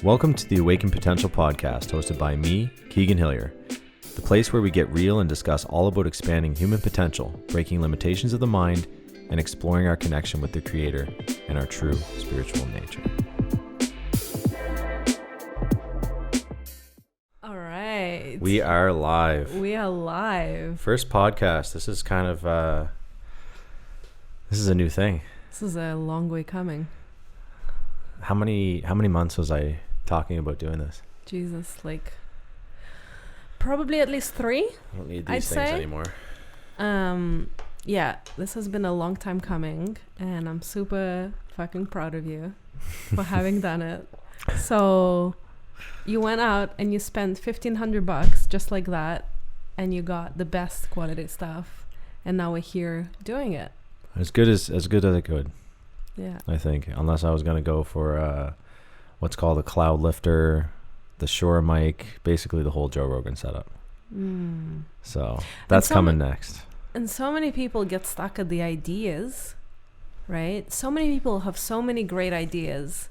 Welcome to the Awaken Potential podcast, hosted by me, Keegan Hillier, the place where we get real and discuss all about expanding human potential, breaking limitations of the mind, and exploring our connection with the Creator and our true spiritual nature. All right. We are live. We are live. First podcast. This is kind of, this is a new thing. This is a long way coming. How many months was I talking about doing this? Jesus, like probably at least 3. I don't need these things anymore. Yeah, this has been a long time coming, and I'm super fucking proud of you for having done it. So you went out and you spent $1,500 just like that, and you got the best quality stuff, and now we're here doing it. As good as I could. Yeah. I think, unless I was going to go for what's called a cloud lifter, the Shure mic, basically the whole Joe Rogan setup. So that's coming next. And so many people get stuck at the ideas, right? So many people have so many great ideas,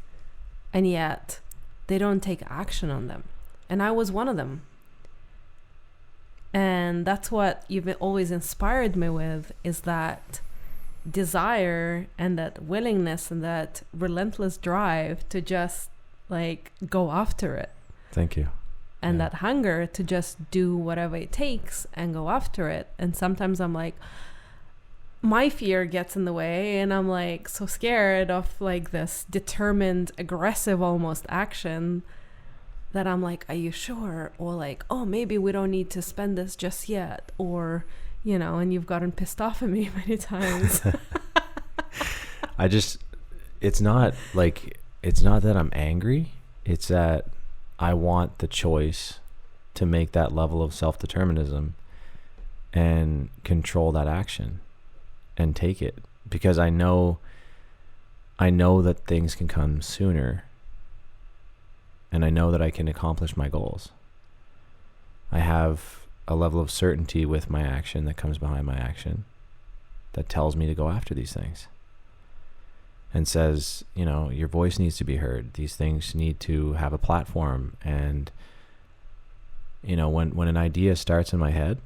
and yet they don't take action on them. And I was one of them. And that's what you've always inspired me with, is that desire and that willingness and that relentless drive to just like go after it. Thank you. And that hunger to just do whatever it takes and go after it. And sometimes I'm like, my fear gets in the way, and I'm like so scared of like this determined, aggressive almost action that I'm like, are you sure? Or like, oh, maybe we don't need to spend this just yet. Or, you know, and you've gotten pissed off at me many times. It's not that I'm angry. It's that I want the choice to make that level of self-determinism and control that action and take it, because I know that things can come sooner, and I know that I can accomplish my goals. I have a level of certainty with my action that comes behind my action that tells me to go after these things and says, you know, your voice needs to be heard. These things need to have a platform. And, you know, when an idea starts in my head,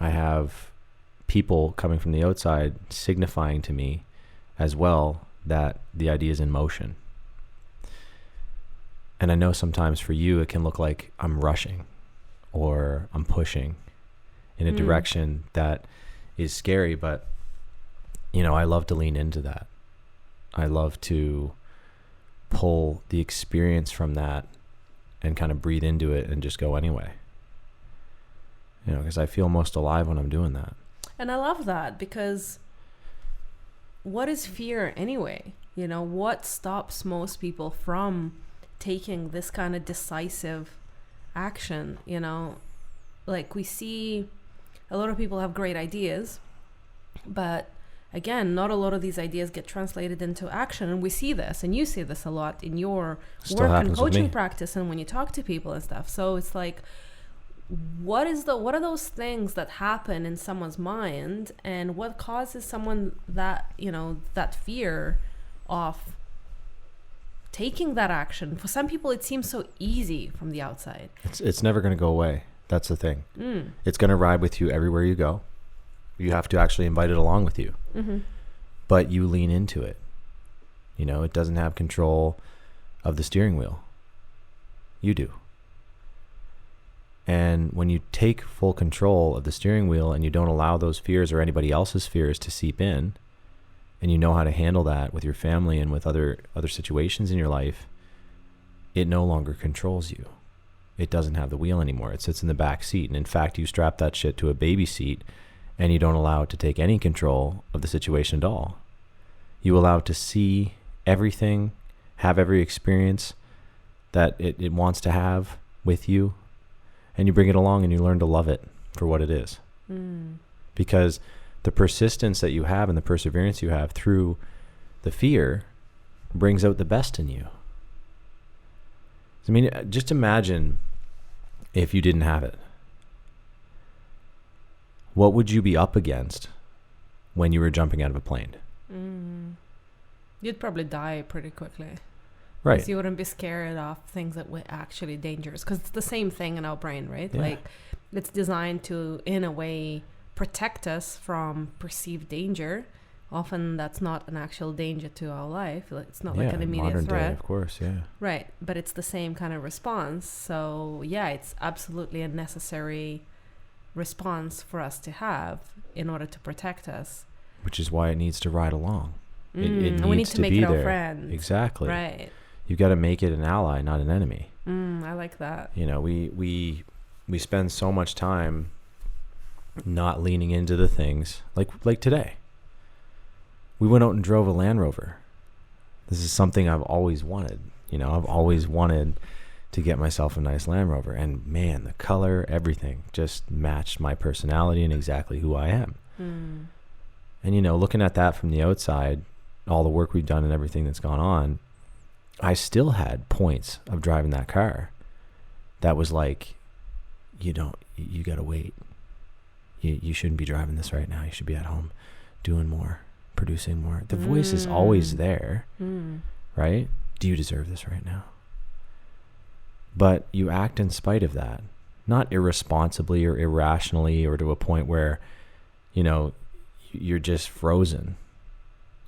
I have people coming from the outside signifying to me as well that the idea is in motion. And I know sometimes for you, it can look like I'm rushing or I'm pushing in a direction that is scary, but, you know, I love to lean into that. I love to pull the experience from that and kind of breathe into it and just go anyway. You know, because I feel most alive when I'm doing that. And I love that, because what is fear anyway? You know, what stops most people from taking this kind of decisive action? You know, like we see a lot of people have great ideas, but again, not a lot of these ideas get translated into action. And we see this, and you see this a lot in your work and coaching practice and when you talk to people and stuff. So it's like, what are those things that happen in someone's mind, and what causes someone that, you know, that fear of taking that action? For some people, it seems so easy from the outside. It's never going to go away. That's the thing. It's going to ride with you everywhere you go. You have to actually invite it along with you. But you lean into it. You know, it doesn't have control of the steering wheel. You do. And when you take full control of the steering wheel and you don't allow those fears or anybody else's fears to seep in, and you know how to handle that with your family and with other situations in your life, it no longer controls you. It doesn't have the wheel anymore. It sits in the back seat. And in fact, you strap that shit to a baby seat, and you don't allow it to take any control of the situation at all. You allow it to see everything, have every experience that it wants to have with you, and you bring it along and you learn to love it for what it is. Because the persistence that you have and the perseverance you have through the fear brings out the best in you. I mean, just imagine if you didn't have it. What would you be up against when you were jumping out of a plane? You'd probably die pretty quickly. Right. Because you wouldn't be scared of things that were actually dangerous. Because it's the same thing in our brain, right? Yeah. Like, it's designed to, in a way, protect us from perceived danger. Often that's not an actual danger to our life. It's not like an immediate modern threat. day, of course, yeah. Right. But it's the same kind of response. So, yeah, it's absolutely a necessary response for us to have in order to protect us. Which is why it needs to ride along. It needs we need to make be it our there. friend. Exactly. Right. You've got to make it an ally, not an enemy. I like that. You know, we spend so much time not leaning into the things like today. We went out and drove a Land Rover. This is something I've always wanted. You know, I've always wanted to get myself a nice Land Rover. And man, the color, everything just matched my personality and exactly who I am. And, you know, looking at that from the outside, all the work we've done and everything that's gone on, I still had points of driving that car that was like, you got to wait. You shouldn't be driving this right now. You should be at home doing more, producing more. The voice is always there, right? Do you deserve this right now? But you act in spite of that, not irresponsibly or irrationally or to a point where, you know, you're just frozen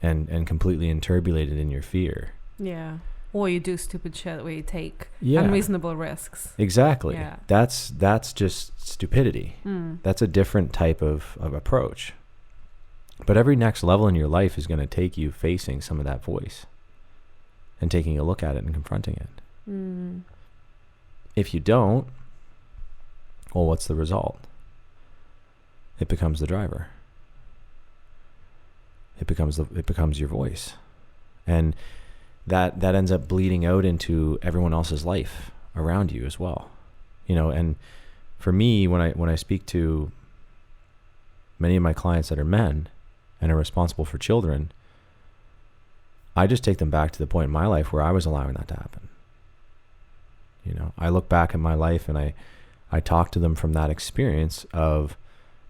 and completely enturbulated in your fear. Yeah. Or you do stupid shit where you take unreasonable risks. Exactly. Yeah. That's just stupidity. That's a different type of approach. But every next level in your life is going to take you facing some of that voice and taking a look at it and confronting it. If you don't, well, what's the result? It becomes the driver. It becomes your voice. And that ends up bleeding out into everyone else's life around you as well. You know, and for me, when I speak to many of my clients that are men and are responsible for children, I just take them back to the point in my life where I was allowing that to happen. You know, I look back at my life and I talk to them from that experience of,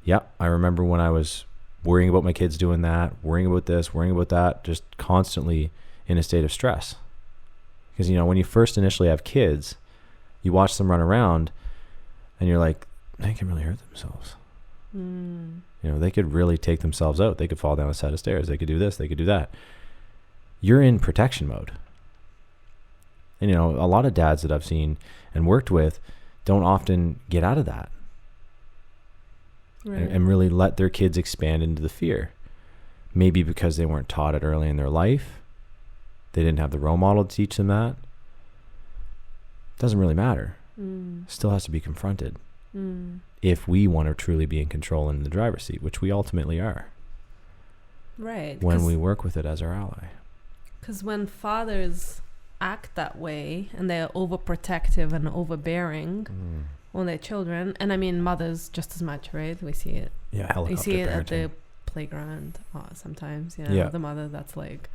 I remember when I was worrying about my kids doing that, worrying about this, worrying about that, just constantly in a state of stress. Because, you know, when you first initially have kids, you watch them run around and you're like, they can really hurt themselves. You know, they could really take themselves out. They could fall down a set of stairs. They could do this. They could do that. You're in protection mode. And, you know, a lot of dads that I've seen and worked with don't often get out of that. Right. And really let their kids expand into the fear. Maybe because they weren't taught it early in their life. They didn't have the role model to teach them that. Doesn't really matter. Still has to be confronted. If we want to truly be in control and in the driver's seat, which we ultimately are. Right. When we work with it as our ally. Because when fathers act that way and they're overprotective and overbearing on their children, and I mean mothers just as much, right? We see it. Yeah, helicopter We see it parenting. at the playground sometimes. You know, the mother that's like,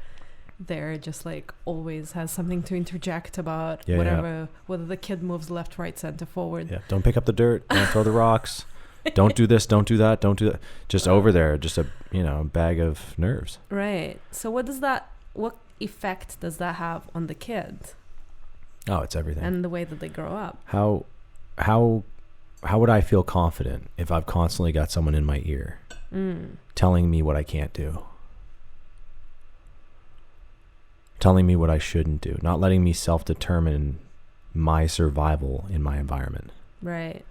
they're just like always has something to interject about whatever, whether the kid moves left, right, center, forward. Yeah, don't pick up the dirt, don't throw the rocks, don't do this, don't do that, don't do that. Just over there, just a bag of nerves. Right. So what effect does that have on the kids? Oh, it's everything. And the way that they grow up. How would I feel confident if I've constantly got someone in my ear telling me what I can't do? Telling me what I shouldn't do, not letting me self-determine my survival in my environment. Right.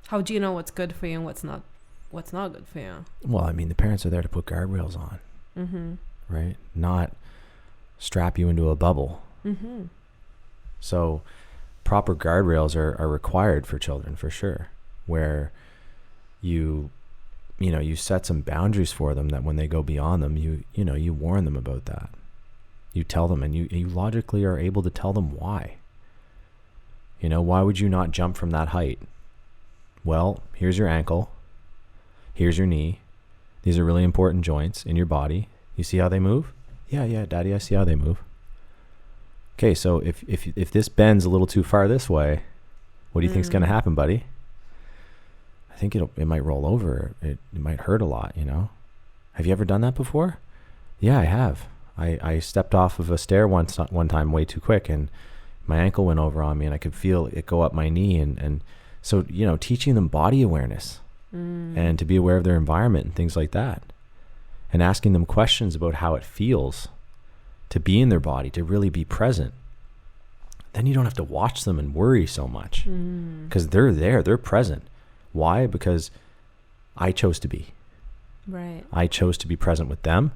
How do you know what's good for you and what's not good for you? Well, I mean, the parents are there to put guardrails on, right? Not strap you into a bubble. So proper guardrails are required for children, for sure, where you set some boundaries for them that when they go beyond them, you warn them about that. You tell them, and you logically are able to tell them why. Why would you not jump from that height? Well, here's your ankle. Here's your knee. These are really important joints in your body. You see how they move? Yeah, Daddy, I see how they move. Okay, so if this bends a little too far this way, what do you think's going to happen, buddy? I think it might roll over. It might hurt a lot, Have you ever done that before? Yeah, I have. I stepped off of a stair one time way too quick, and my ankle went over on me, and I could feel it go up my knee. And so, you know, teaching them body awareness and to be aware of their environment and things like that, and asking them questions about how it feels to be in their body, to really be present. Then you don't have to watch them and worry so much, because they're there, they're present. Why? Because I chose to be. Right. I chose to be present with them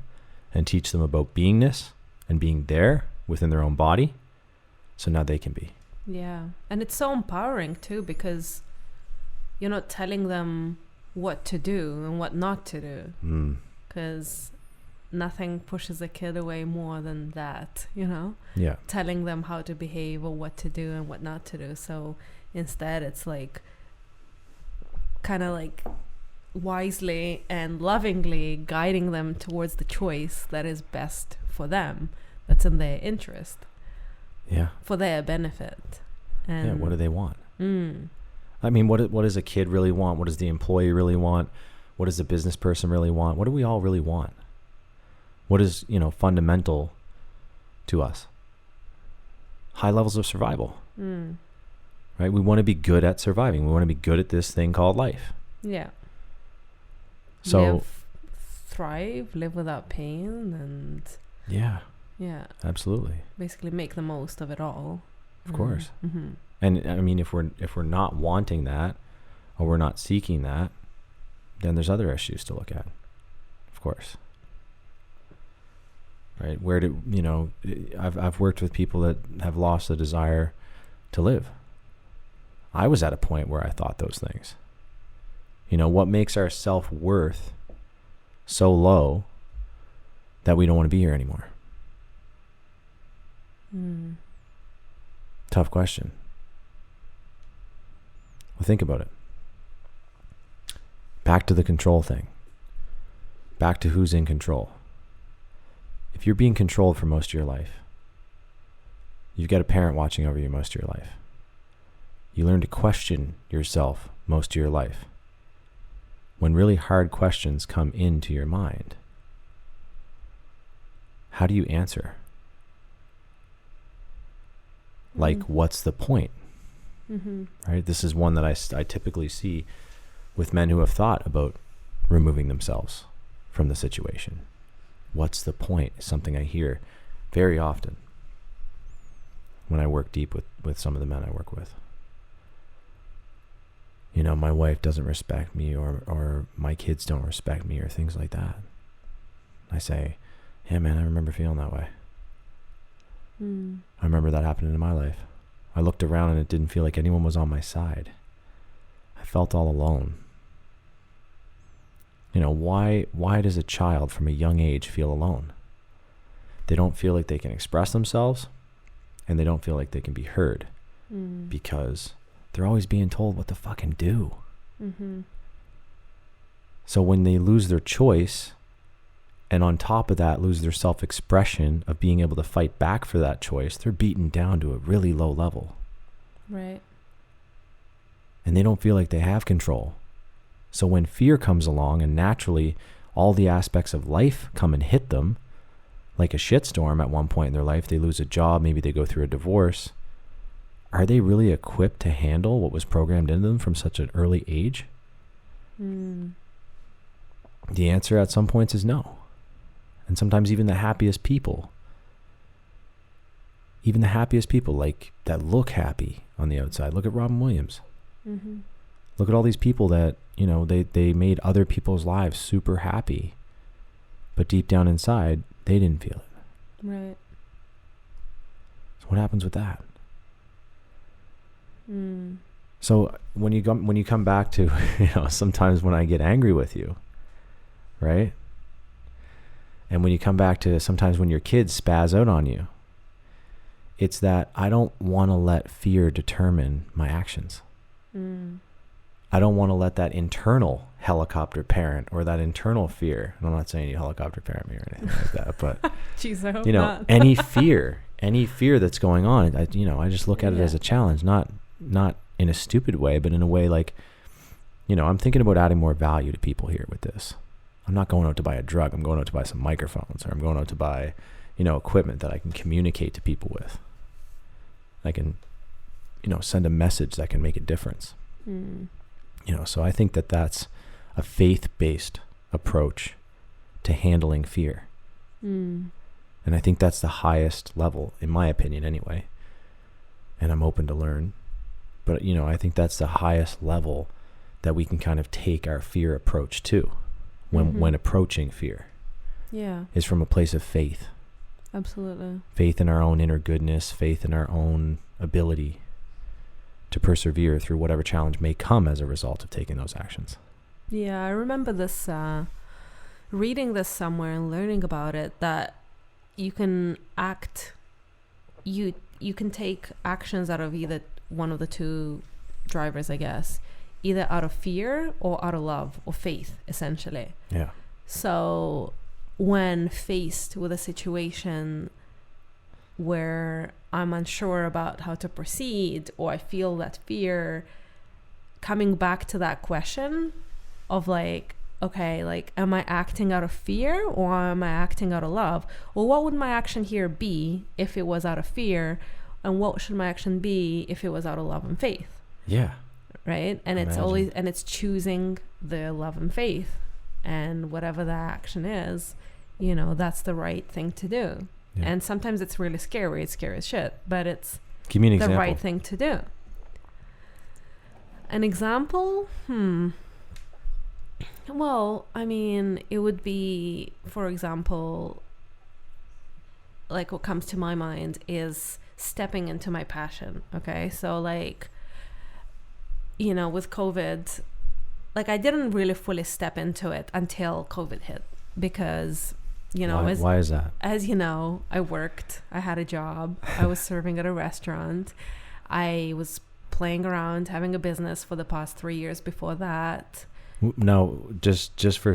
and teach them about beingness and being there within their own body, so now they can be. Yeah. And it's so empowering too, because you're not telling them what to do and what not to do. Because nothing pushes a kid away more than that, you know? Yeah. Telling them how to behave or what to do and what not to do. So instead it's like kind of like wisely and lovingly guiding them towards the choice that is best for them, that's in their interest. Yeah. For their benefit. And yeah, what do they want? I mean, what does a kid really want? What does the employee really want? What does the business person really want? What do we all really want? What is, you know, fundamental to us? High levels of survival. Right? We want to be good at surviving. We want to be good at this thing called life. Yeah. So thrive, live without pain, and yeah, absolutely. Basically make the most of it all. Of course. And I mean, if we're not wanting that, or we're not seeking that, then there's other issues to look at. Of course. Right? Where do, you know, I've worked with people that have lost the desire to live. I was at a point where I thought those things. You know, what makes our self-worth so low that we don't want to be here anymore? Tough question. Well, think about it. Back to the control thing. Back to who's in control. If you're being controlled for most of your life, you've got a parent watching over you most of your life. You learn to question yourself most of your life. When really hard questions come into your mind, how do you answer? Like, what's the point? Right? This is one that I typically see with men who have thought about removing themselves from the situation. What's the point? Is something I hear very often when I work deep with some of the men I work with. You know, my wife doesn't respect me, or my kids don't respect me, or things like that. I say, yeah, man, I remember feeling that way. I remember that happening in my life. I looked around and it didn't feel like anyone was on my side. I felt all alone. You know, why does a child from a young age feel alone? They don't feel like they can express themselves, and they don't feel like they can be heard, because they're always being told what to fucking do. So when they lose their choice, and on top of that lose their self-expression of being able to fight back for that choice, they're beaten down to a really low level. Right. And they don't feel like they have control. So when fear comes along, and naturally all the aspects of life come and hit them, like a shitstorm at one point in their life, they lose a job, maybe they go through a divorce, are they really equipped to handle what was programmed into them from such an early age? The answer at some points is no. And sometimes even the happiest people like that look happy on the outside. Look at Robin Williams. Look at all these people that, you know, they made other people's lives super happy, but deep down inside, they didn't feel it. Right. So what happens with that? So when you come back to, you know, sometimes when I get angry with you, right? And when you come back to sometimes when your kids spaz out on you, it's that I don't want to let fear determine my actions. I don't want to let that internal helicopter parent or that internal fear, and I'm not saying you helicopter parent me or anything like that, but Jeez, I hope you know, not. any fear that's going on, I just look at it as a challenge, not in a stupid way, but in a way like, you know, I'm thinking about adding more value to people here with this. I'm not going out to buy a drug. I'm going out to buy some microphones, or I'm going out to buy, equipment that I can communicate to people with. I can, send a message that can make a difference. So I think that that's a faith-based approach to handling fear. And I think that's the highest level, in my opinion anyway. And I'm open to learn. But, I think that's the highest level that we can kind of take our fear approach to when approaching fear. Yeah. Is from a place of faith. Absolutely. Faith in our own inner goodness, faith in our own ability to persevere through whatever challenge may come as a result of taking those actions. Yeah, I remember this, reading this somewhere and learning about it, that you can you can take actions out of either one of the two drivers, I guess, either out of fear or out of love or faith, essentially. Yeah. So when faced with a situation where I'm unsure about how to proceed, or I feel that fear, coming back to that question of okay, am I acting out of fear or am I acting out of love? Well, what would my action here be if it was out of fear? And what should my action be if it was out of love and faith? Yeah. Right? And it's choosing the love and faith. And whatever that action is, that's the right thing to do. Yeah. And sometimes it's really scary. It's scary as shit, but it's Give me an the example. right thing to do. An example? Well, I mean, it would be, for example, what comes to my mind is stepping into my passion. Okay. So with COVID, I didn't really fully step into it until COVID hit, because, why is that? As you know, I worked, I had a job, I was serving at a restaurant, I was playing around, having a business for the past 3 years before that. Now, just for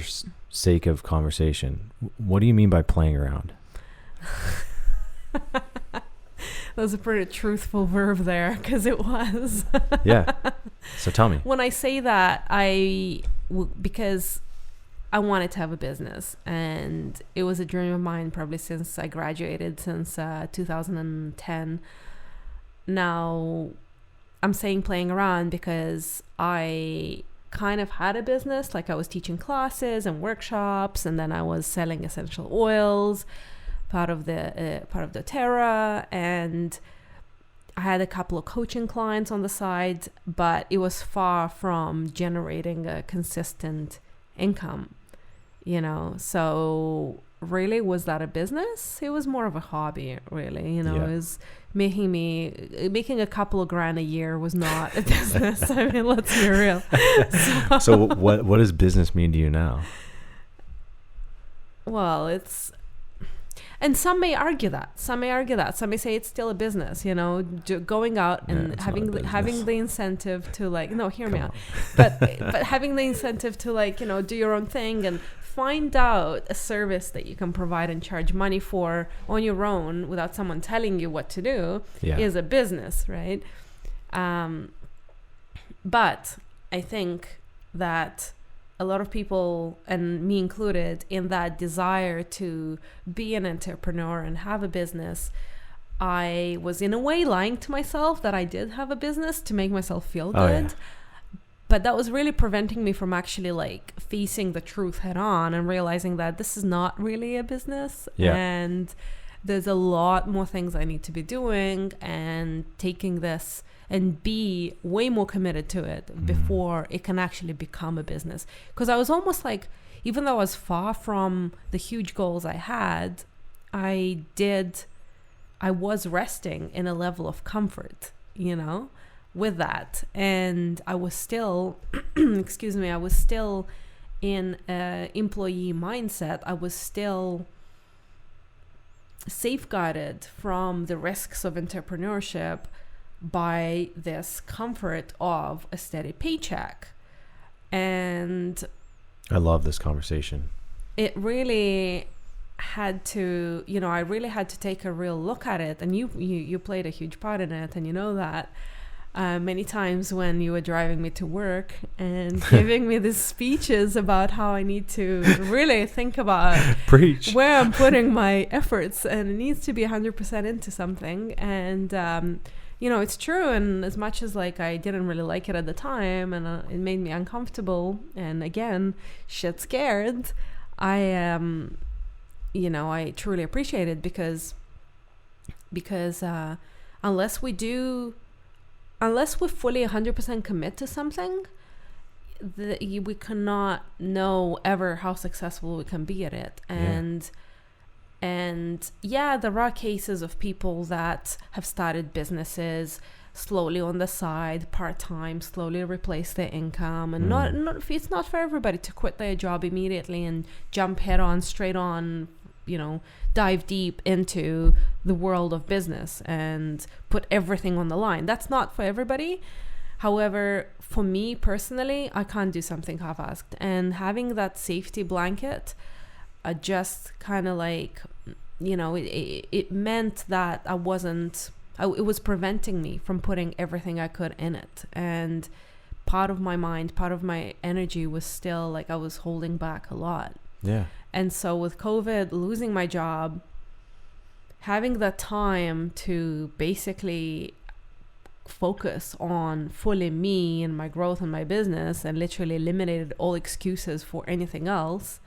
sake of conversation, what do you mean by playing around? That was a pretty truthful verb there, because it was. Yeah. So tell me. When I say that, because I wanted to have a business, and it was a dream of mine probably since I graduated, since 2010. Now, I'm saying playing around because I kind of had a business. I was teaching classes and workshops, and then I was selling essential oils, part of the doTERRA, and I had a couple of coaching clients on the side, but it was far from generating a consistent income, so really, was that a business? It was more of a hobby, really. It was making a couple of grand a year was not a business. I mean, let's be real. So what does business mean to you now? Well, and some may argue that. Some may say it's still a business, going out and having the incentive to no, hear me out. But having the incentive to do your own thing and find out a service that you can provide and charge money for on your own without someone telling you what to do is a business, right? But I think that a lot of people, and me included, in that desire to be an entrepreneur and have a business, I was in a way lying to myself that I did have a business to make myself feel good. Yeah. But that was really preventing me from actually facing the truth head on and realizing that this is not really a business. Yeah. And there's a lot more things I need to be doing, and taking this and be way more committed to it before it can actually become a business. Because I was almost even though I was far from the huge goals I had, I was resting in a level of comfort, with that. And I was still, I was still in an employee mindset. I was still safeguarded from the risks of entrepreneurship by this comfort of a steady paycheck. And I love this conversation. It really had to, I really had to take a real look at it. And you played a huge part in it, and that. many times when you were driving me to work and giving me these speeches about how I need to really think about Preach. where I'm putting my efforts, and it needs to be 100% into something. And it's true. And as much as like I didn't really like it at the time, and it made me uncomfortable, and again, shit scared, I truly appreciate it because unless we fully 100% commit to something, we cannot know ever how successful we can be at it. And there are cases of people that have started businesses slowly on the side, part-time, slowly replace their income, and not it's not for everybody to quit their job immediately and jump head on, straight on, dive deep into the world of business and put everything on the line. That's not for everybody. However, for me personally, I can't do something half-assed, and having that safety blanket just kind of like, it meant that it was preventing me from putting everything I could in it. And part of my mind, part of my energy was still like I was holding back a lot. Yeah. And so with COVID, losing my job, having that time to basically focus on fully me and my growth and my business, and literally eliminated all excuses for anything else.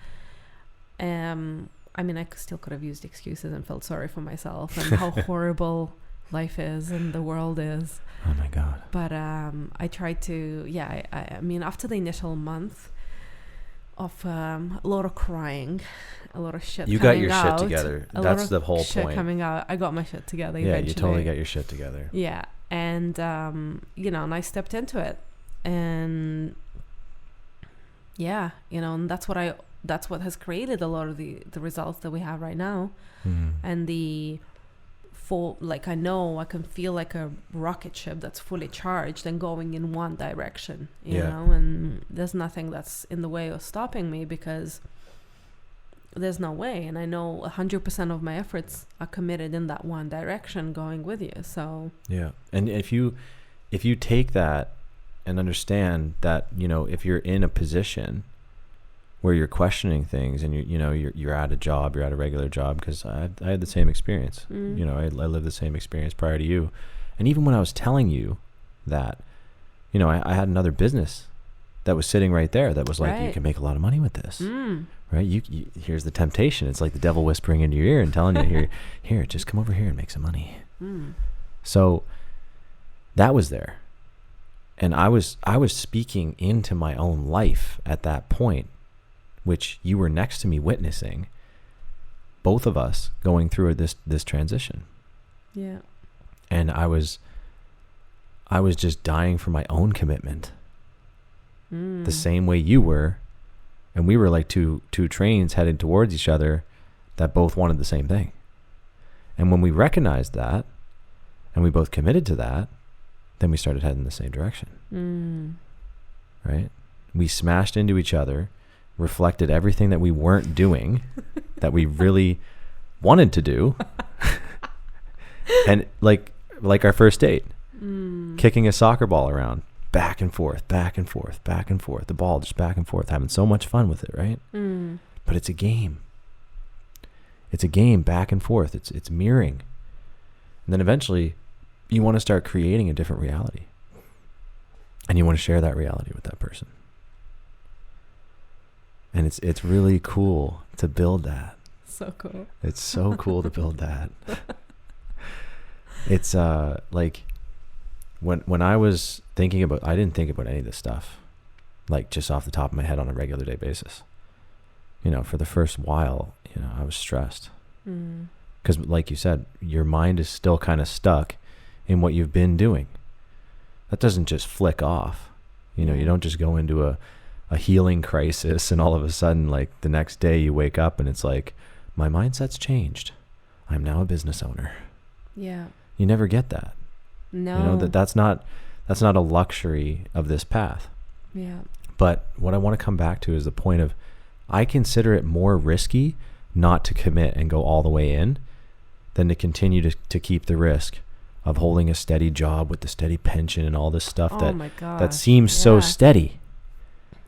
I still could have used excuses and felt sorry for myself and how horrible life is and the world is. Oh my God. But I tried to, after the initial month of a lot of crying, a lot of shit. You got your shit together. That's the whole point. Coming out. I got my shit together. Yeah, eventually. you totally got your shit together. Yeah, and and I stepped into it, and and that's what has created a lot of the results that we have right now, and I can feel like a rocket ship that's fully charged and going in one direction, you know, and there's nothing that's in the way of stopping me, because there's no way. And I know 100% of my efforts are committed in that one direction, going with you. So yeah. And if you take that and understand that, if you're in a position where you're questioning things, and you're at a job, you're at a regular job, because I had the same experience. I lived the same experience prior to you. And even when I was telling you that, I had another business that was sitting right there that was like, you can make a lot of money with this, right? You here's the temptation. It's like the devil whispering into your ear and telling you, here, just come over here and make some money. So that was there. And I was speaking into my own life at that point, which you were next to me witnessing, both of us going through this transition. Yeah. And I was just dying for my own commitment, the same way you were. And we were like two trains headed towards each other that both wanted the same thing. And when we recognized that, and we both committed to that, then we started heading in the same direction. Right? We smashed into each other, reflected everything that we weren't doing that we really wanted to do. And like our first date, kicking a soccer ball around, back and forth, back and forth, back and forth, the ball just back and forth, having so much fun with it, right? But it's a game. It's a game, back and forth. It's mirroring. And then eventually you want to start creating a different reality, and you want to share that reality with that person. And it's really cool to build that. So cool. It's so cool to build that. It's like when I was thinking about, I didn't think about any of this stuff, like just off the top of my head on a regular day basis. For the first while, I was stressed. Because like you said, your mind is still kind of stuck in what you've been doing. That doesn't just flick off. You don't just go into a healing crisis and all of a sudden, like the next day you wake up and it's like, my mindset's changed. I'm now a business owner. Yeah. You never get that. No. That's not a luxury of this path. Yeah. But what I want to come back to is the point of, I consider it more risky not to commit and go all the way in than to continue to keep the risk of holding a steady job with the steady pension and all this stuff Oh that my gosh. that seems so steady.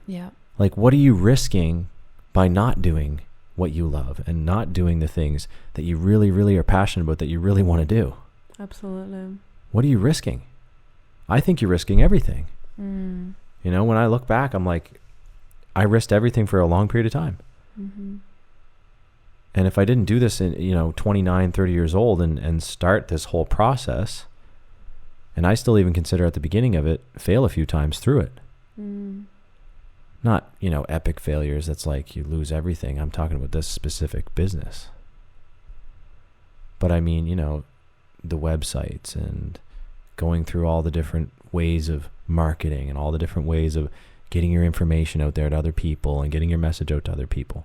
Yeah. Like, what are you risking by not doing what you love and not doing the things that you really, really are passionate about, that you really want to do? Absolutely. What are you risking? I think you're risking everything. Mm. You know, when I look back, I'm like, I risked everything for a long period of time. Mm-hmm. And if I didn't do this in, 29, 30 years old and start this whole process, and I still even consider at the beginning of it, fail a few times through it. Mm. Not, epic failures. That's like you lose everything. I'm talking about this specific business. But I mean, the websites and going through all the different ways of marketing and all the different ways of getting your information out there to other people and getting your message out to other people.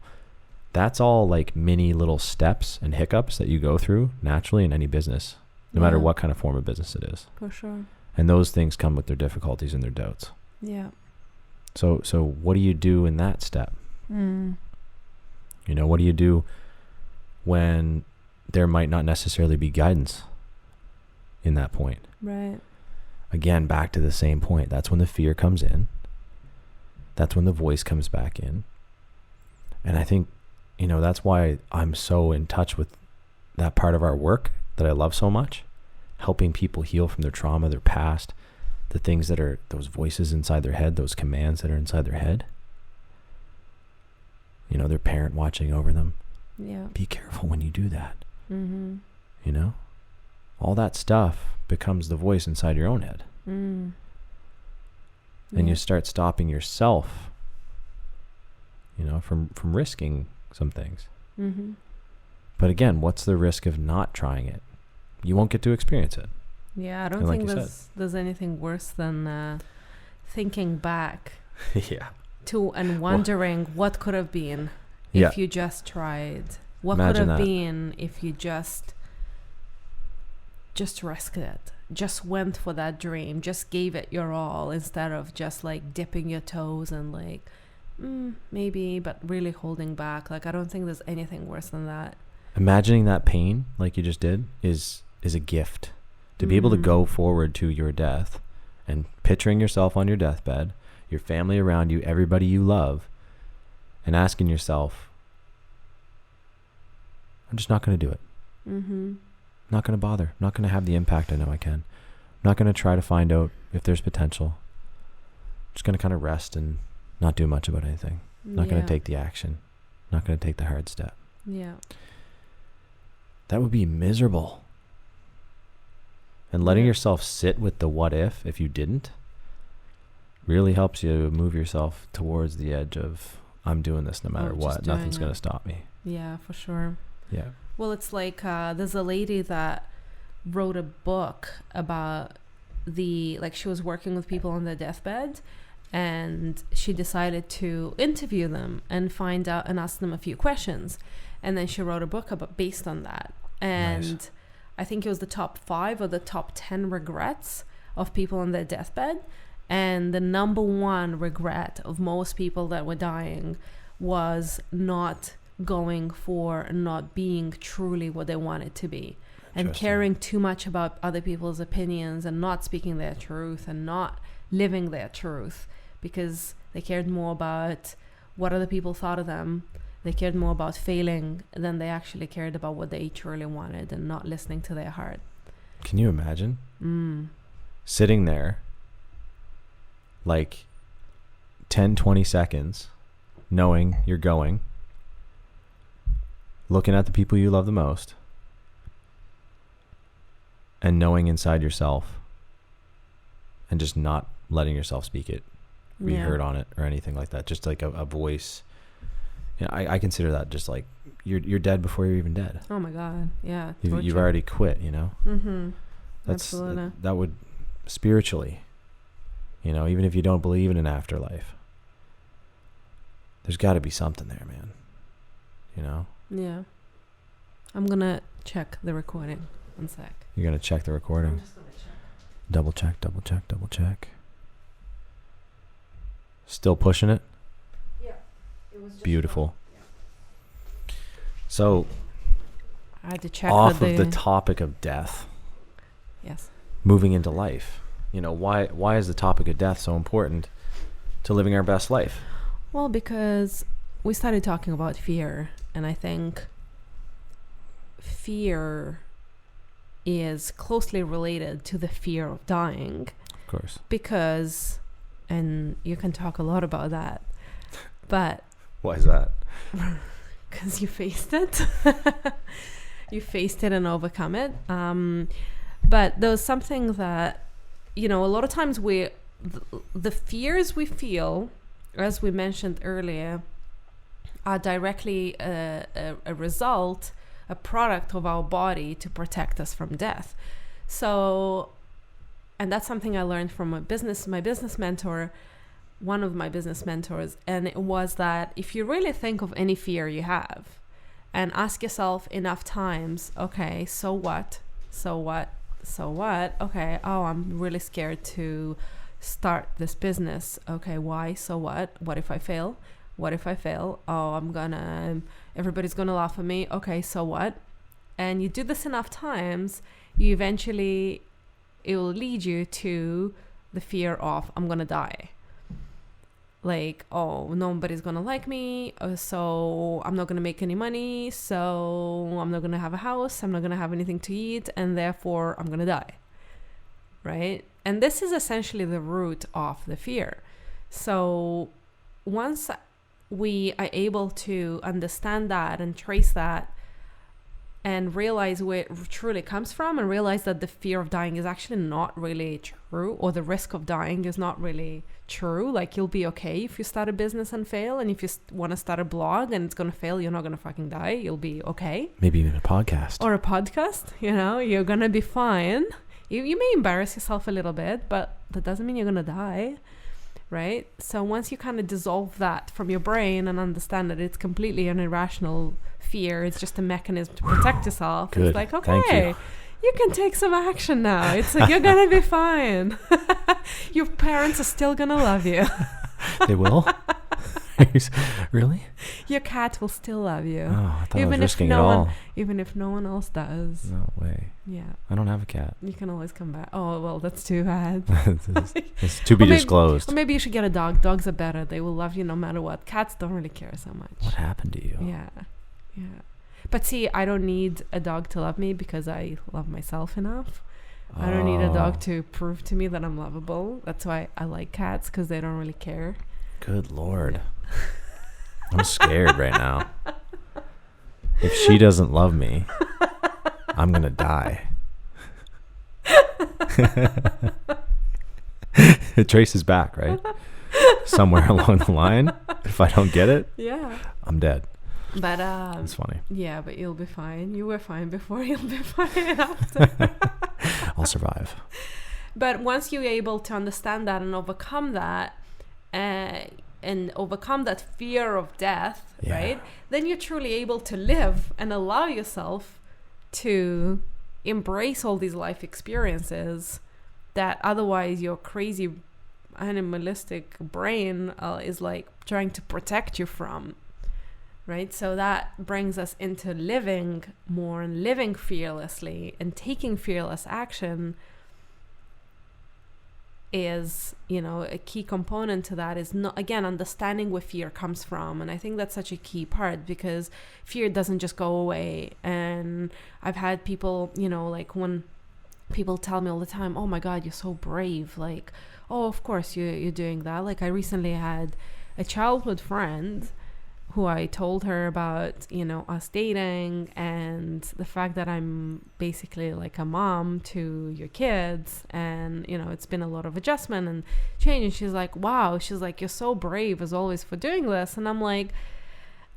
That's all like mini little steps and hiccups that you go through naturally in any business, no matter what kind of form of business it is. For sure. And those things come with their difficulties and their doubts. Yeah. So what do you do in that step? Mm. What do you do when there might not necessarily be guidance in that point? Right. Again, back to the same point. That's when the fear comes in. That's when the voice comes back in. And I think, that's why I'm so in touch with that part of our work that I love so much, helping people heal from their trauma, their past, the things that are those voices inside their head, those commands that are inside their head. Their parent watching over them. Yeah. Be careful when you do that. Mm-hmm. All that stuff becomes the voice inside your own head. Mm. And you start stopping yourself, from risking some things. Mm-hmm. But again, what's the risk of not trying it? You won't get to experience it. Yeah, I don't think there's anything worse than thinking back Yeah. to and wondering what could have been if you just tried. What Imagine could have that. been if you just risked it, just went for that dream, just gave it your all, instead of just like dipping your toes and like maybe, but really holding back. Like, I don't think there's anything worse than that. Imagining that pain like you just did is a gift. To be able to go forward to your death and picturing yourself on your deathbed, your family around you, everybody you love, and asking yourself, I'm just not going to do it. Mm-hmm. Not going to bother. Not going to have the impact I know I can. Not going to try to find out if there's potential. Just going to kind of rest and not do much about anything. Not going to take the action. Not going to take the hard step. Yeah. That would be miserable. And letting yourself sit with the what if you didn't, really helps you move yourself towards the edge of, I'm doing this no matter what. Nothing's going to stop me. Yeah, for sure. Yeah. Well, it's like there's a lady that wrote a book about she was working with people on their deathbed, and she decided to interview them and find out and ask them a few questions. And then she wrote a book based on that. And nice. I think it was the top 5 or the top 10 regrets of people on their deathbed. And the number 1 regret of most people that were dying was not going for, not being truly what they wanted to be, and caring too much about other people's opinions and not speaking their truth and not living their truth, because they cared more about what other people thought of them. They cared more about failing than they actually cared about what they truly wanted and not listening to their heart. Can you imagine sitting there like 10, 20 seconds, knowing you're going, looking at the people you love the most, and knowing inside yourself, and just not letting yourself speak it, be heard on it, or anything like that. Just like a voice. I consider that just like you're dead before you're even dead. Oh my God. Yeah. You've already quit, Mm-hmm. Absolutely. That would spiritually, even if you don't believe in an afterlife, there's got to be something there, man. Yeah. I'm going to check the recording. 1 sec. You're going to check the recording? I'm just going to check. Double check. Still pushing it? Yeah. It was just beautiful. So, I had to check off of the topic of death, Yes. moving into life. Why is the topic of death so important to living our best life? Well, because we started talking about fear, and I think fear is closely related to the fear of dying. Of course. Because, and you can talk a lot about that, but... Why is that? Because you faced it. You faced it and overcome it. But there was something that, a lot of times the fears we feel, as we mentioned earlier, are directly a result, a product of our body to protect us from death. So, and that's something I learned from my business mentor, one of my business mentors, and it was that if you really think of any fear you have and ask yourself enough times, okay, so what? Okay, oh, I'm really scared to start this business. Okay, why? So what? What if I fail? Oh, everybody's gonna laugh at me. Okay, so what? And you do this enough times, it will lead you to the fear of, I'm gonna die. Like, oh, nobody's gonna like me, so I'm not gonna make any money, so I'm not gonna have a house, I'm not gonna have anything to eat, and therefore I'm gonna die, right? And this is essentially the root of the fear. So once we are able to understand that and trace that and realize where it truly comes from, and realize that the fear of dying is actually not really true, or the risk of dying is not really true. Like, you'll be okay if you start a business and fail, and if you want to start a blog and it's going to fail, you're not going to fucking die. You'll be okay. Maybe even a podcast. Or a podcast, you're going to be fine. You may embarrass yourself a little bit, but that doesn't mean you're going to die, right? So once you kind of dissolve that from your brain and understand that it's completely an irrational fear, it's just a mechanism to protect yourself. Good. It's like, okay, you can take some action now. It's like, you're going to be fine. Your parents are still going to love you. They will? Really? Your cat will still love you. Oh, I thought I was risking it all. Even if no one else does. No way. Yeah. I don't have a cat. You can always come back. Oh, well, that's too bad. It's to be disclosed. Or maybe you should get a dog. Dogs are better. They will love you no matter what. Cats don't really care so much. What happened to you? Yeah. But see, I don't need a dog to love me because I love myself enough. I don't need a dog to prove to me that I'm lovable. That's why I like cats, because they don't really care. Good Lord. I'm scared right now. If she doesn't love me, I'm going to die. It traces back, right? Somewhere along the line. If I don't get it, I'm dead. But it's funny. Yeah, but you'll be fine. You were fine before. You'll be fine after. I'll survive. But once you're able to understand that and overcome that, and overcome that fear of death, right? Then you're truly able to live and allow yourself to embrace all these life experiences that otherwise your crazy animalistic brain is like trying to protect you from. Right? So that brings us into living more and living fearlessly, and taking fearless action is, a key component to that is not, again, understanding where fear comes from. And I think that's such a key part, because fear doesn't just go away. And I've had people, like when people tell me all the time, oh my God, you're so brave. Like, oh, of course you're doing that. Like, I recently had a childhood friend who I told her about, us dating and the fact that I'm basically like a mom to your kids. And, it's been a lot of adjustment and change. And she's like, wow, she's like, you're so brave as always for doing this. And I'm like,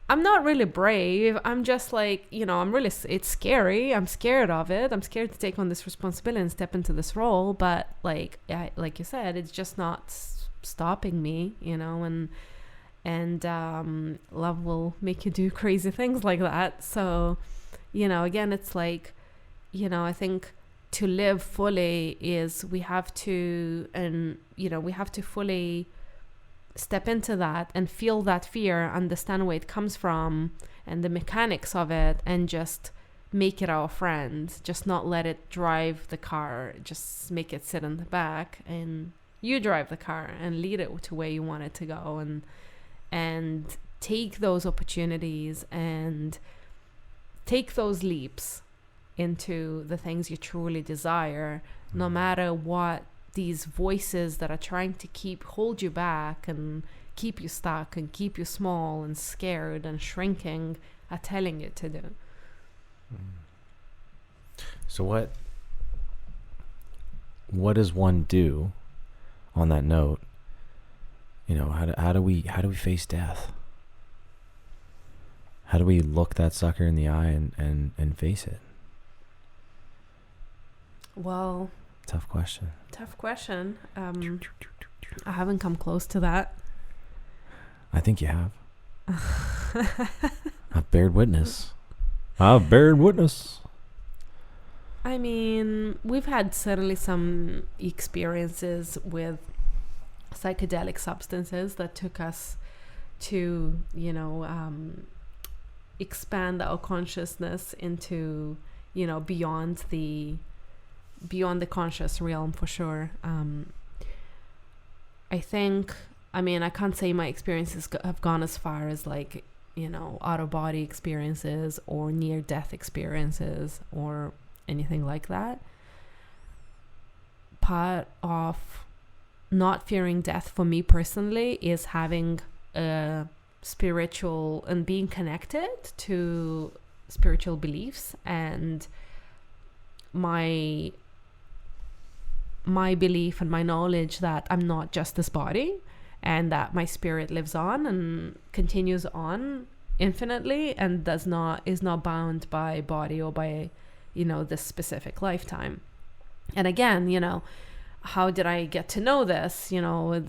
I'm not really brave. I'm just like, it's scary. I'm scared of it. I'm scared to take on this responsibility and step into this role. But like you said, it's just not stopping me, and love will make you do crazy things like that. So, again, it's like, I think to live fully is we have to fully step into that and feel that fear, understand where it comes from and the mechanics of it, and just make it our friend, just not let it drive the car, just make it sit in the back and you drive the car and lead it to where you want it to go, and take those opportunities and take those leaps into the things you truly desire, no matter what these voices that are trying to hold you back and keep you stuck and keep you small and scared and shrinking are telling you to do. So what does one do on that note? You know, how do we face death? How do we look that sucker in the eye and face it? Well, tough question. I haven't come close to that. I think you have. I've bared witness. I mean, we've had certainly some experiences with psychedelic substances that took us to, you know, expand our consciousness into, you know, beyond the conscious realm, for sure. I think, I mean, I can't say my experiences have gone as far as, like, you know, out-of-body experiences or near-death experiences or anything like that. Part of not fearing death for me personally is having a spiritual and being connected to spiritual beliefs, and my belief and my knowledge that I'm not just this body, and that my spirit lives on and continues on infinitely and is not bound by body or by, you know, this specific lifetime. And again, you know, how did I get to know this? You know,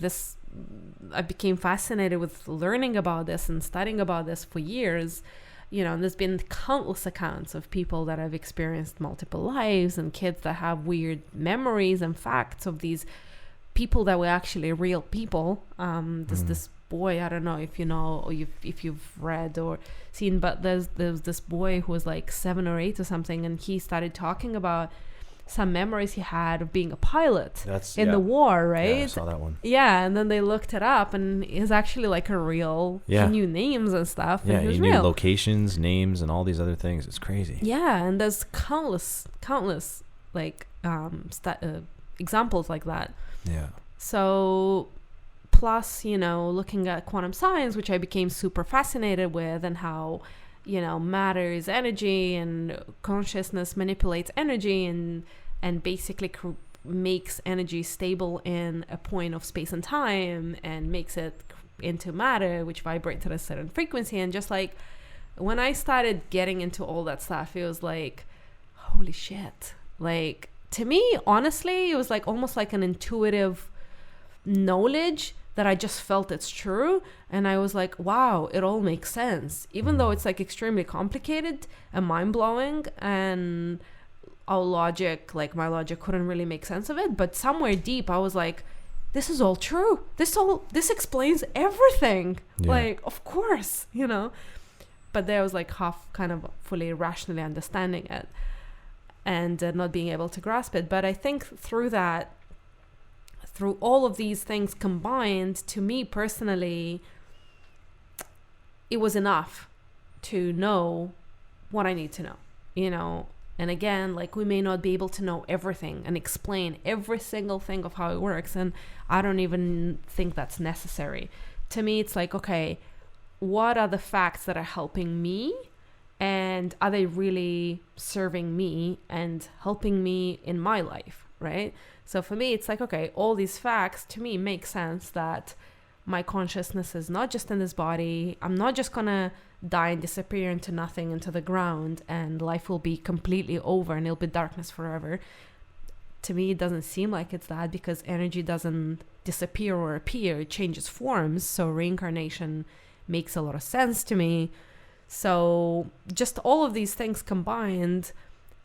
I became fascinated with learning about this and studying about this for years. You know, and there's been countless accounts of people that have experienced multiple lives, and kids that have weird memories and facts of these people that were actually real people. There's this boy, I don't know if you know or if you've read or seen, but there's this boy who was like 7 or 8 or something, and he started talking about some memories he had of being a pilot the war, right? Yeah, I saw that one. Yeah, and then they looked it up, and he's actually like a real. Yeah. He knew names and stuff. Yeah, and he knew locations, names, and all these other things. It's crazy. Yeah, and there's countless like examples like that. Yeah. So, plus, you know, looking at quantum science, which I became super fascinated with, and how, you know, matter is energy and consciousness manipulates energy and basically makes energy stable in a point of space and time and makes it into matter, which vibrates at a certain frequency. And just like when I started getting into all that stuff, it was like, holy shit. Like, to me, honestly, it was like almost like an intuitive knowledge that I just felt it's true. And I was like, wow, it all makes sense. Even though it's like extremely complicated and mind-blowing, and our logic, like my logic couldn't really make sense of it. But somewhere deep, I was like, this is all true. This explains everything. Yeah. Like, of course, you know. But there was like half kind of fully rationally understanding it and not being able to grasp it. But I think through all of these things combined, to me personally, it was enough to know what I need to know, you know. And again, like, we may not be able to know everything and explain every single thing of how it works. And I don't even think that's necessary. To me, it's like, okay, what are the facts that are helping me? And are they really serving me and helping me in my life, right? So for me, it's like, okay, all these facts to me make sense that my consciousness is not just in this body. I'm not just going to die and disappear into nothing, into the ground, and life will be completely over and it'll be darkness forever. To me, it doesn't seem like it's that, because energy doesn't disappear or appear. It changes forms. So reincarnation makes a lot of sense to me. So just all of these things combined,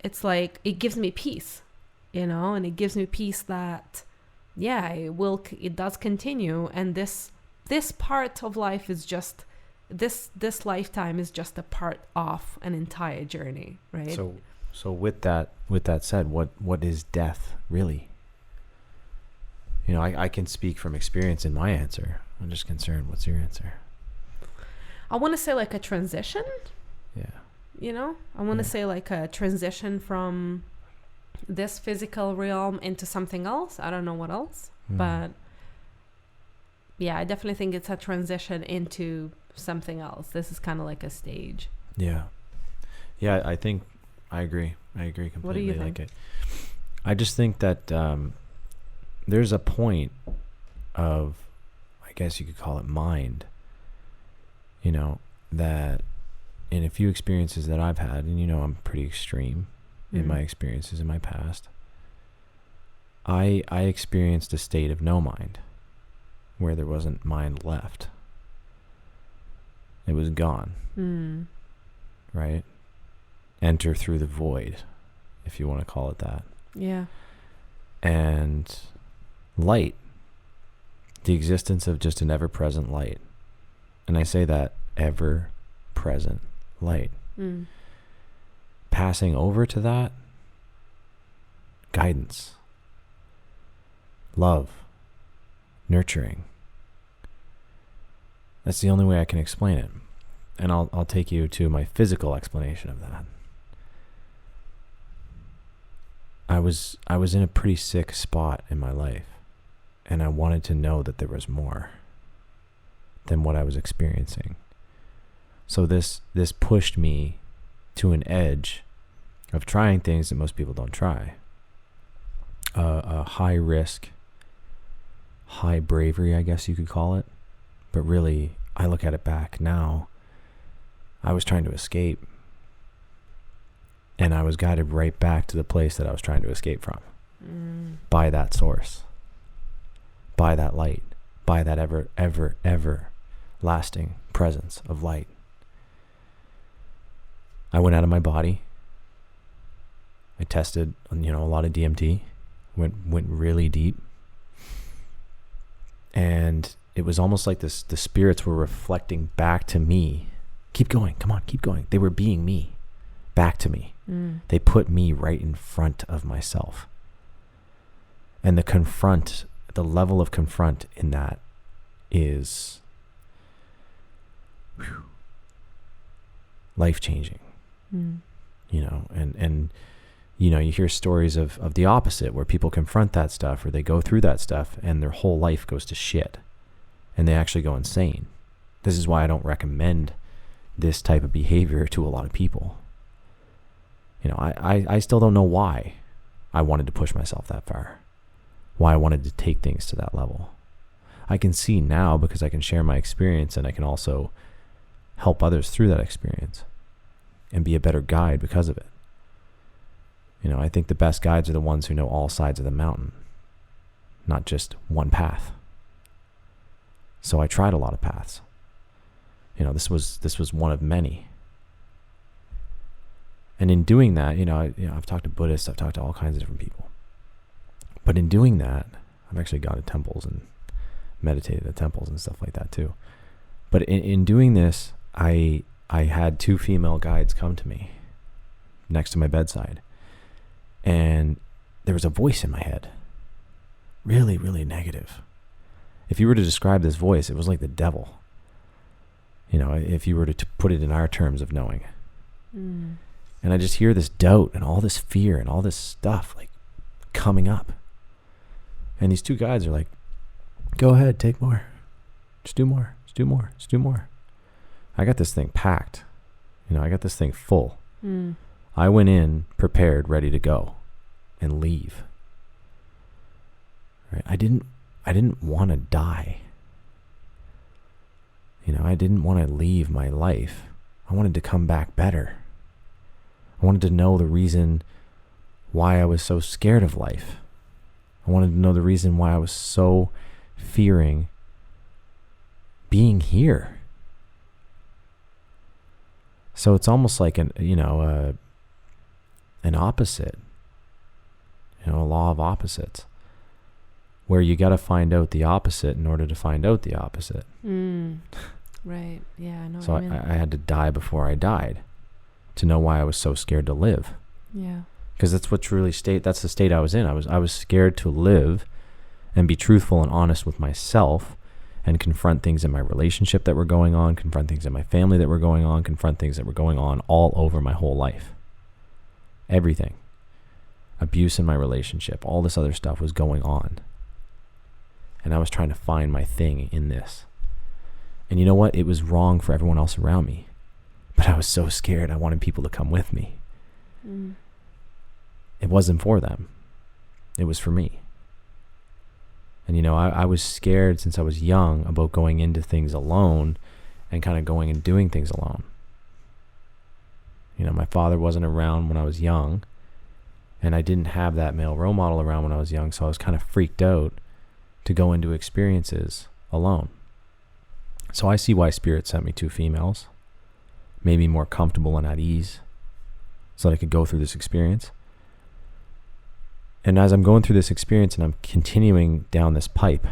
it's like, it gives me peace, you know, and it gives me peace that, yeah, it does continue. And this part of life is just this lifetime is just a part of an entire journey, right? So with that said, what is death really? You know, I can speak from experience in my answer. I'm just concerned. What's your answer? I want to say like a transition. Yeah. You know, I want to say like a transition from this physical realm into something else. I don't know what else, but yeah, I definitely think it's a transition into something else. This is kind of like a stage. Yeah. Yeah, I think I agree. I agree completely. What do you think? I just think that there's a point of, I guess you could call it mind, you know, that in a few experiences that I've had, and you know, I'm pretty extreme in my experiences in my past, I experienced a state of no mind where there wasn't mind left. It was gone. Right? Enter through the void, if you want to call it that. Yeah. And light, the existence of just an ever-present light. And I say that ever-present light. Passing over to that, guidance, love, nurturing. That's the only way I can explain it. And I'll take you to my physical explanation of that. I was in a pretty sick spot in my life, and I wanted to know that there was more than what I was experiencing. So this pushed me to an edge of trying things that most people don't try. A high risk, high bravery, I guess you could call it. But really, I look at it back now, I was trying to escape. And I was guided right back to the place that I was trying to escape from. By that source. By that light. By that ever lasting presence of light. I went out of my body. I tested, you know, a lot of DMT. Went really deep. And it was almost like the spirits were reflecting back to me. Keep going, come on, keep going. They were being me, back to me. They put me right in front of myself. And the level of confront in that is life-changing. You know, and you know, you hear stories of the opposite, where people confront that stuff, or they go through that stuff and their whole life goes to shit and they actually go insane. This is why I don't recommend this type of behavior to a lot of people. You know, I still don't know why I wanted to push myself that far, why I wanted to take things to that level. I can see now because I can share my experience, and I can also help others through that experience and be a better guide because of it. You know, I think the best guides are the ones who know all sides of the mountain, not just one path. So I tried a lot of paths. You know, this was one of many. And in doing that, I've talked to Buddhists, I've talked to all kinds of different people. But in doing that, I've actually gone to temples and meditated at temples and stuff like that too. But in doing this, I had two female guides come to me next to my bedside. And there was a voice in my head. Really, really negative. If you were to describe this voice, it was like the devil. You know, if you were to put it in our terms of knowing. And I just hear this doubt and all this fear and all this stuff like coming up. And these two guides are like, go ahead, take more. Just do more, just do more, just do more. I got this thing packed. You know, I got this thing full. I went in prepared, ready to go and leave. Right? I didn't want to die. You know, I didn't want to leave my life. I wanted to come back better. I wanted to know the reason why I was so scared of life. I wanted to know the reason why I was so fearing being here. So it's almost like an opposite, a law of opposites, where you got to find out the opposite in order to find out the opposite. Right. Yeah, I know So what you mean. I had to die before I died to know why I was so scared to live. Yeah. Because that's what truly that's the state I was in. I was scared to live and be truthful and honest with myself and confront things in my relationship that were going on, confront things in my family that were going on, confront things that were going on all over my whole life. Everything. Abuse in my relationship, all this other stuff was going on. And I was trying to find my thing in this. And you know what? It was wrong for everyone else around me. But I was so scared. I wanted people to come with me. Mm. It wasn't for them. It was for me. And, you know, I was scared since I was young about going into things alone and kind of going and doing things alone. You know, my father wasn't around when I was young, and I didn't have that male role model around when I was young, so I was kind of freaked out to go into experiences alone. So I see why Spirit sent me two females, made me more comfortable and at ease so that I could go through this experience. And as I'm going through this experience and I'm continuing down this pipe,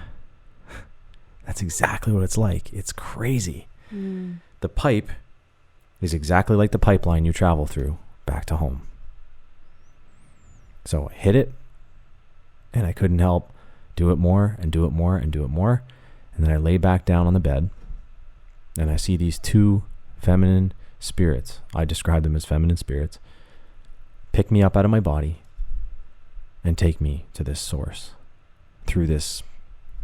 that's exactly what it's like. It's crazy. Mm. The pipe is exactly like the pipeline you travel through back to home. So I hit it, and I couldn't help do it more and do it more and do it more. And then I lay back down on the bed, and I see these two feminine spirits. I describe them as feminine spirits. Pick me up out of my body and take me to this source through this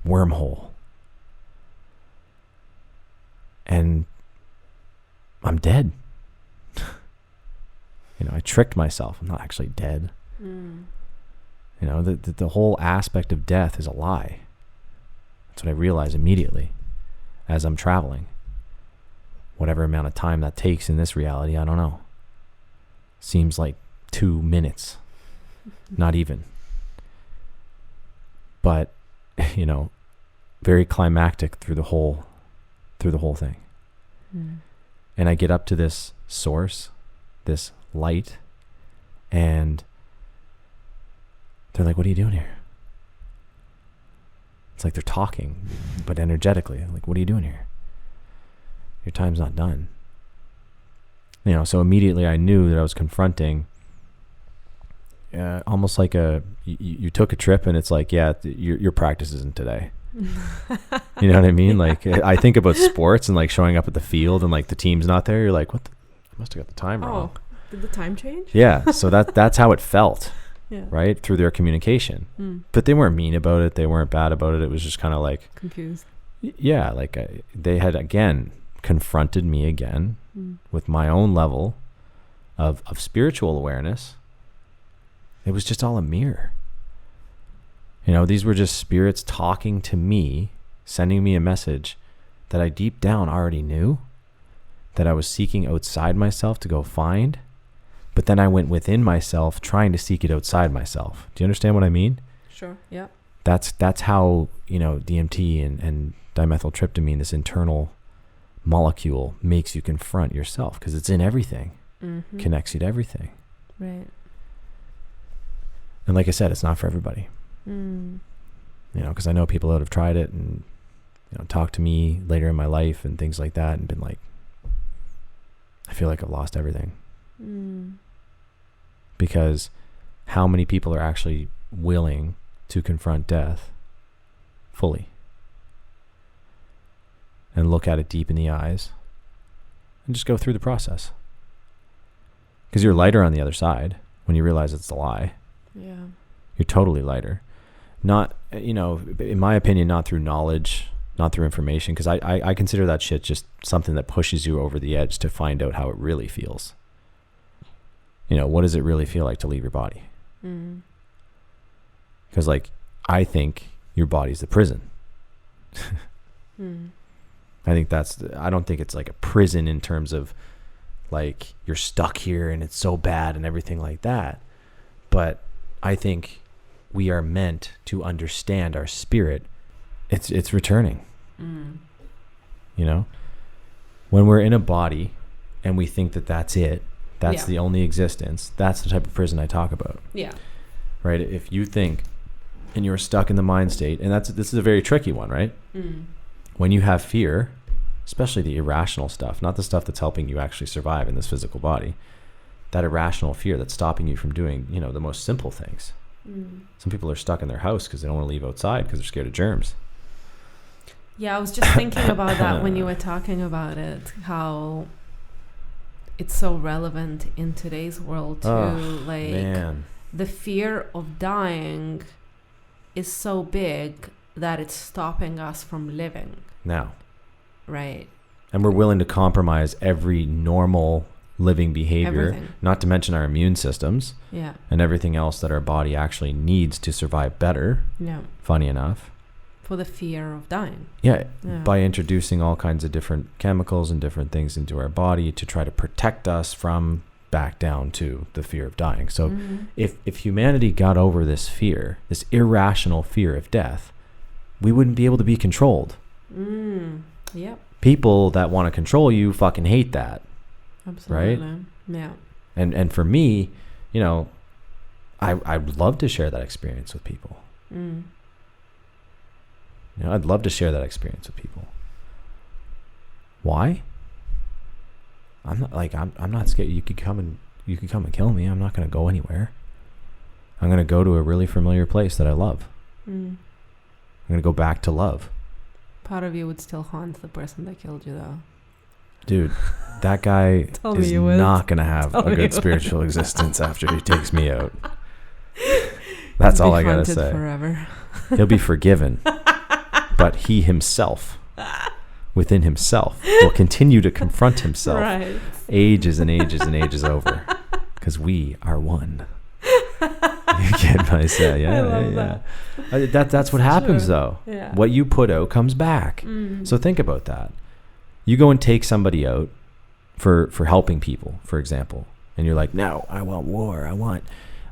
wormhole. And I'm dead. You know, I tricked myself. I'm not actually dead. Mm. You know, the whole aspect of death is a lie. That's what I realize immediately as I'm traveling. Whatever amount of time that takes in this reality, I don't know. Seems like 2 minutes. Not even. But, you know, very climactic through the whole thing. Mm. And I get up to this source, this light, and they're like, "What are you doing here?" It's like they're talking, but energetically. Like, "What are you doing here? Your time's not done." You know, so immediately I knew that I was confronting almost like you took a trip and it's like, yeah, your practice isn't today. You know what I mean? Like, I think about sports and like showing up at the field and like the team's not there. You're like, what? I must have got the time wrong. Oh, did the time change? Yeah. So that's how it felt. Yeah. Right? Through their communication. Mm. But they weren't mean about it. They weren't bad about it. It was just kind of like, Confused. yeah, like they had again confronted me again with my own level of spiritual awareness. It was just all a mirror. You know, these were just spirits talking to me, sending me a message that I deep down already knew, that I was seeking outside myself to go find. But then I went within myself trying to seek it outside myself. Do you understand what I mean? Sure. Yeah. That's how, you know, DMT and dimethyltryptamine, this internal molecule, makes you confront yourself, because it's in everything. Mm-hmm. Connects you to everything. Right. And like I said, it's not for everybody. Mm. You know, because I know people that have tried it and, you know, talked to me later in my life and things like that and been like, I feel like I've lost everything. Mm. Because how many people are actually willing to confront death fully and look at it deep in the eyes and just go through the process? Because you're lighter on the other side when you realize it's a lie. Yeah. You're totally lighter. Not, you know, in my opinion, not through knowledge, not through information, because I consider that shit just something that pushes you over the edge to find out how it really feels. You know, what does it really feel like to leave your body? Because, like, I think your body's the prison. I think I don't think it's like a prison in terms of like you're stuck here and it's so bad and everything like that. But I think we are meant to understand our spirit. It's returning. You know, when we're in a body and we think that that's it, that's the only existence. That's the type of prison I talk about. Yeah. Right. If you think and you're stuck in the mind state, and this is a very tricky one, right? When you have fear, especially the irrational stuff, not the stuff that's helping you actually survive in this physical body, that irrational fear that's stopping you from doing, the most simple things. Some people are stuck in their house because they don't want to leave outside because they're scared of germs. Yeah, I was just thinking about that when you were talking about it, how it's so relevant in today's world too. Man. The fear of dying is so big that it's stopping us from living. Now. Right. And we're willing to compromise every normal living behavior, Everything. Not to mention our immune systems. Yeah. And everything else that our body actually needs to survive better. Yeah. Funny enough. For the fear of dying. Yeah. By introducing all kinds of different chemicals and different things into our body to try to protect us from back down to the fear of dying. So if humanity got over this fear, this irrational fear of death, we wouldn't be able to be controlled. Yep. People that want to control you fucking hate that. Absolutely. Right? Yeah. And for me, I'd love to share that experience with people. I'd love to share that experience with people. Why? I'm not scared. You could come and kill me. I'm not going to go anywhere. I'm going to go to a really familiar place that I love. I'm going to go back to love. Part of you would still haunt the person that killed you, though. Dude, that guy is not going to have a good spiritual existence after he takes me out. That's all I got to say. Forever. He'll be forgiven. But he himself, within himself, will continue to confront himself ages and ages and ages over. Because we are one. You get what I say? Yeah. That's what happens, though. Yeah. What you put out comes back. So think about that. You go and take somebody out for helping people, for example, and you're like, no, I want war. I want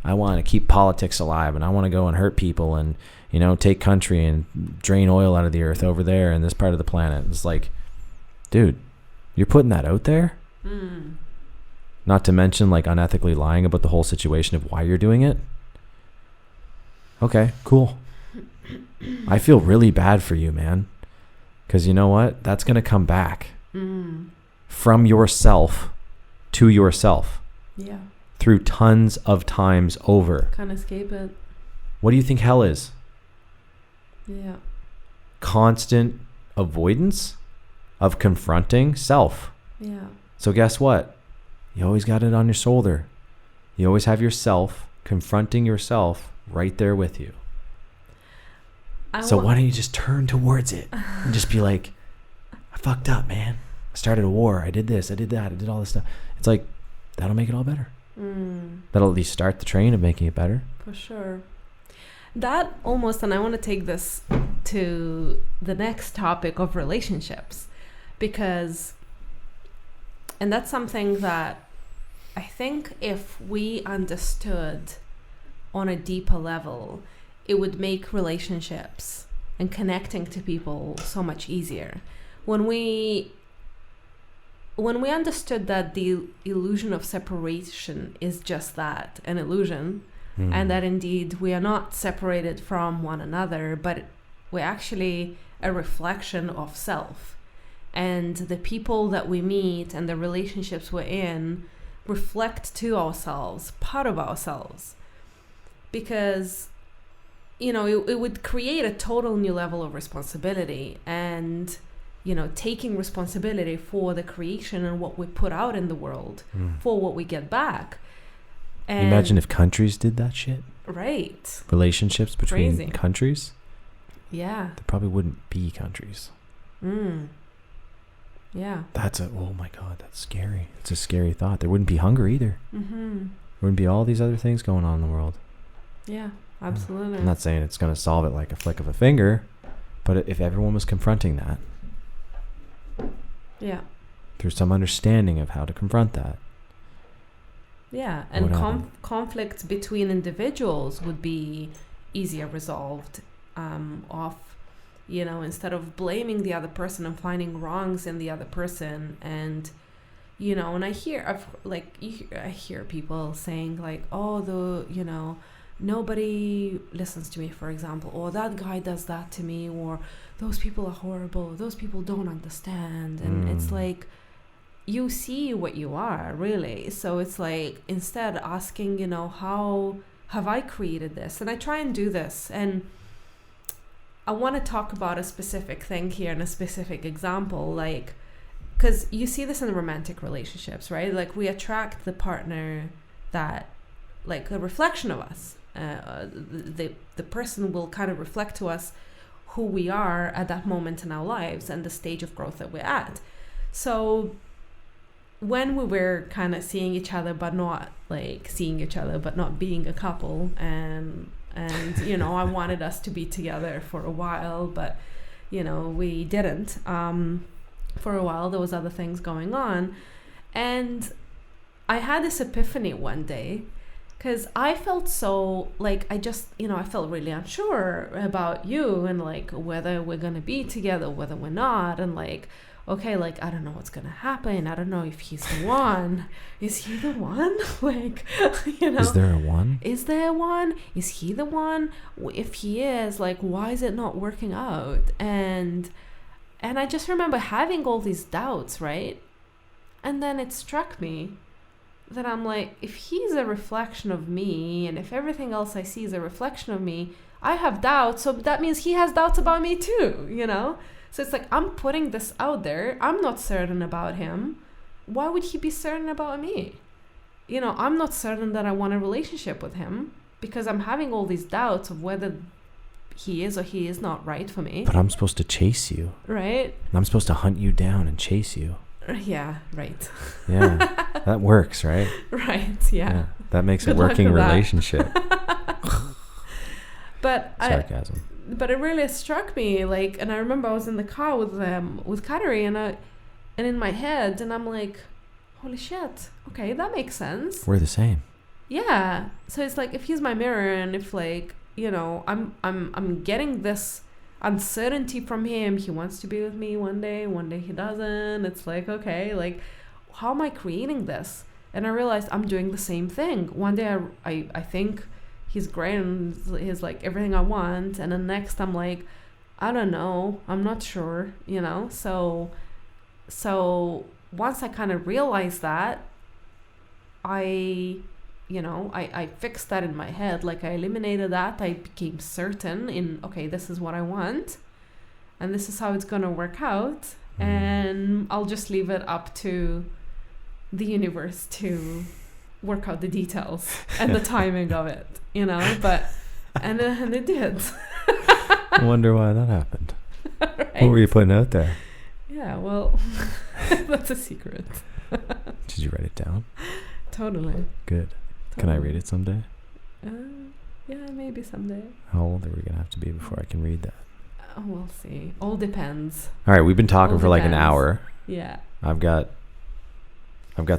to keep politics alive, and I want to go and hurt people and, take country and drain oil out of the earth over there in this part of the planet. It's like, dude, you're putting that out there? Not to mention like unethically lying about the whole situation of why you're doing it. Okay, cool. I feel really bad for you, man. Because you know what? That's going to come back from yourself to yourself. Yeah. Through tons of times over. Can't escape it. What do you think hell is? Yeah. Constant avoidance of confronting self. Yeah. So guess what? You always got it on your shoulder. You always have yourself confronting yourself right there with you. So why don't you just turn towards it and just be like, I fucked up, man. I started a war. I did this. I did that. I did all this stuff. It's like, that'll make it all better. That'll at least start the train of making it better. For sure. That almost, and I want to take this to the next topic of relationships, because, and that's something that I think if we understood on a deeper level, it would make relationships and connecting to people so much easier. When we understood that the illusion of separation is just that, an illusion, and that indeed we are not separated from one another, but we're actually a reflection of self. And the people that we meet and the relationships we're in reflect to ourselves, part of ourselves. Because, it would create a total new level of responsibility and, taking responsibility for the creation and what we put out in the world, for what we get back. And imagine if countries did that shit. Right. Relationships between countries. Yeah. There probably wouldn't be countries. Yeah. Oh my God, that's scary. It's a scary thought. There wouldn't be hunger either. There wouldn't be all these other things going on in the world. Yeah, absolutely. I'm not saying it's going to solve it like a flick of a finger, but if everyone was confronting that. Yeah. Through some understanding of how to confront that. Yeah, and conflicts between individuals would be easier resolved instead of blaming the other person and finding wrongs in the other person. And, and I hear people saying like, oh, nobody listens to me, for example, or that guy does that to me, or those people are horrible, those people don't understand. And it's like, you see what you are, really. So it's like, instead asking, you know, how have I created this? And I try and do this. And I want to talk about a specific thing here and a specific example, like, because you see this in romantic relationships, right? Like, we attract the partner that, like, a reflection of us. The person will kind of reflect to us who we are at that moment in our lives and the stage of growth that we're at. So when we were kind of seeing each other, but not like seeing each other, but not being a couple, and you know, I wanted us to be together for a while, but you know, we didn't. For a while, there was other things going on, and I had this epiphany one day, because I felt so, like, I just, you know, I felt really unsure about you, and like whether we're gonna be together, whether we're not, and like, okay, like, I don't know what's gonna happen. I don't know if he's the one. Is he the one? Like, you know, is there a one? Is there one? Is he the one? If he is, like, why is it not working out? And I just remember having all these doubts, right? And then it struck me that I'm like, if he's a reflection of me, and if everything else I see is a reflection of me, I have doubts, so that means he has doubts about me too, you know? So it's like, I'm putting this out there. I'm not certain about him. Why would he be certain about me? You know, I'm not certain that I want a relationship with him because I'm having all these doubts of whether he is or he is not right for me. But I'm supposed to chase you. Right? I'm supposed to hunt you down and chase you. Yeah, right. Yeah, that works, right? Right, yeah. That makes Good a working luck with that. relationship. But Sarcasm. But it really struck me, like, and I remember I was in the car with Kateri, and in my head, and I'm like, holy shit, okay, that makes sense. We're the same. Yeah. So it's like, if he's my mirror, and if, like, you know, I'm getting this uncertainty from him, he wants to be with me one day he doesn't. It's like, okay, like, how am I creating this? And I realized I'm doing the same thing. One day I think he's great and he's like everything I want, and then next I'm like, I don't know, I'm not sure, you know. So once I kind of realized that, I fixed that in my head. Like, I eliminated that. I became certain in, okay, this is what I want, and this is how it's gonna work out, and I'll just leave it up to the universe to work out the details and the timing of it, you know. But and it did. I wonder why that happened. Right? What were you putting out there? Yeah, well, that's a secret. Did you write it down? Totally. Good. Can I read it someday? Yeah, maybe someday. How old are we gonna have to be before I can read that? We'll see. All depends. All right, we've been talking All for like an depends. hour. Yeah. I've got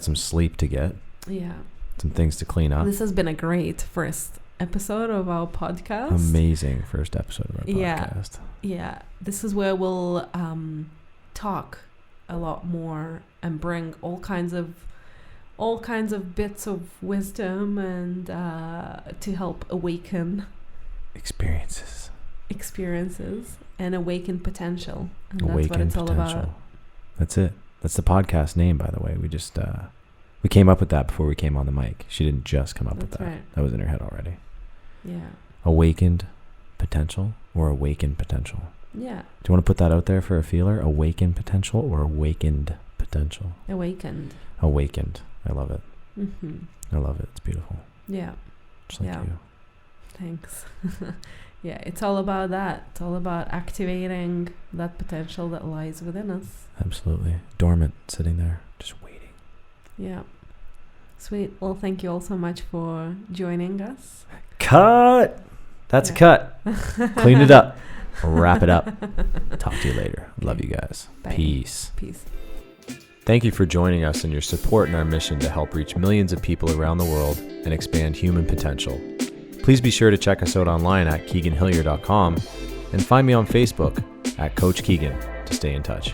some sleep to get. Yeah. Some things to clean up. This has been a great first episode of our podcast. Amazing first episode of our podcast. Yeah. This is where we'll talk a lot more and bring all kinds of bits of wisdom and to help awaken experiences and awaken potential. And awaken that's what it's potential. all about. That's it. That's the podcast name, by the way. We just we came up with that before we came on the mic. She didn't just come up with that. Right. That was in her head already. Yeah. Awakened potential or awakened potential. Yeah. Do you want to put that out there for a feeler? Awakened potential or awakened potential? Awakened. Awakened. I love it. Mm-hmm. I love it. It's beautiful. Yeah. Just like you. Thanks. Yeah, it's all about that. It's all about activating that potential that lies within us. Absolutely. Dormant, sitting there, just waiting. Yeah. Sweet. Well, thank you all so much for joining us. Cut! That's a cut. Clean it up. Wrap it up. Talk to you later. Love you guys. Bye. Peace. Peace. Thank you for joining us and your support in our mission to help reach millions of people around the world and expand human potential. Please be sure to check us out online at KeeganHillier.com and find me on Facebook at Coach Keegan to stay in touch.